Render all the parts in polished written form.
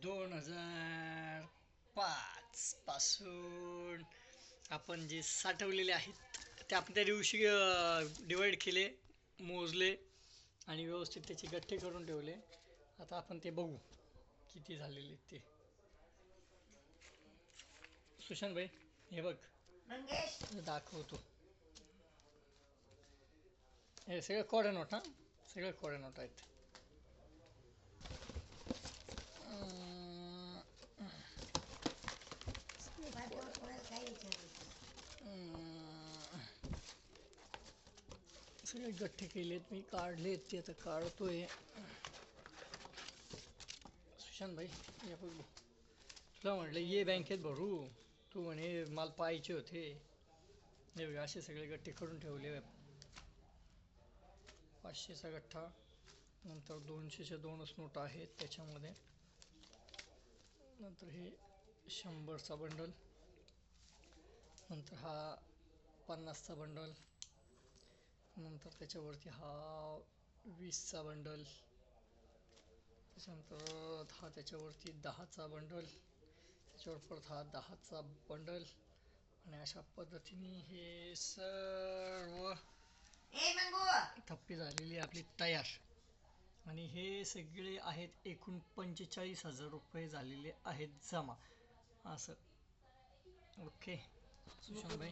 2005 पासून आपण जे साठवलेले आहेत ते आपण त्या दिवशी डिवाइड केले, मोजले आणि व्यवस्थित त्याचे गठ्ठे करून ठेवले. आता आपण ते बघू किती झालेले ते. सुशांत भाई, हे बघ दाखवतो. हे सगळे कोड्या नोट, हां सगळे कोड्या नोट आहेत. अं, सगळे गठ्ठे केलेत मी, काढलेत ते आता काढतोय. सुशांत भाई हे बघ, तुला म्हटलं ये बँकेत भरू, तू म्हणे मला पाहायचे होते. हे बघ असे सगळे गठ्ठे करून ठेवले. 500चा गठ्ठा, नंतर 200च्या दोनच नोट आहेत त्याच्यामध्ये, नंतर हे 100चा बंडल, नंतर हा 50चा बंडल, नंतर त्याच्यावरती हा 20चा बंडल, त्याच्यानंतर हा त्याच्यावरती 10चा बंडल, त्याच्यावर परत हा 10चा बंडल, आणि अशा पद्धतीने हे सर्व थप्पी झालेली आपली तयार. आणि हे सगळे आहेत एकूण 45,000 रुपये झालेले आहेत जमा. असं ओके सुशांत भाई.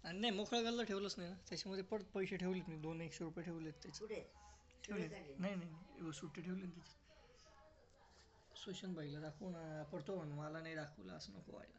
आणि नाही मोकळा गल्ला ठेवलंच नाही ना, त्याच्यामध्ये परत पैसे ठेवलेत मी, 200 रुपये ठेवलेत त्याचे, ठेवले नाही नाही सुट्टे ठेवले त्याच्यात. सुशांत भाईला दाखवू ना, पडतो म्हणून मला नाही दाखवलं, असं नको व्हायला.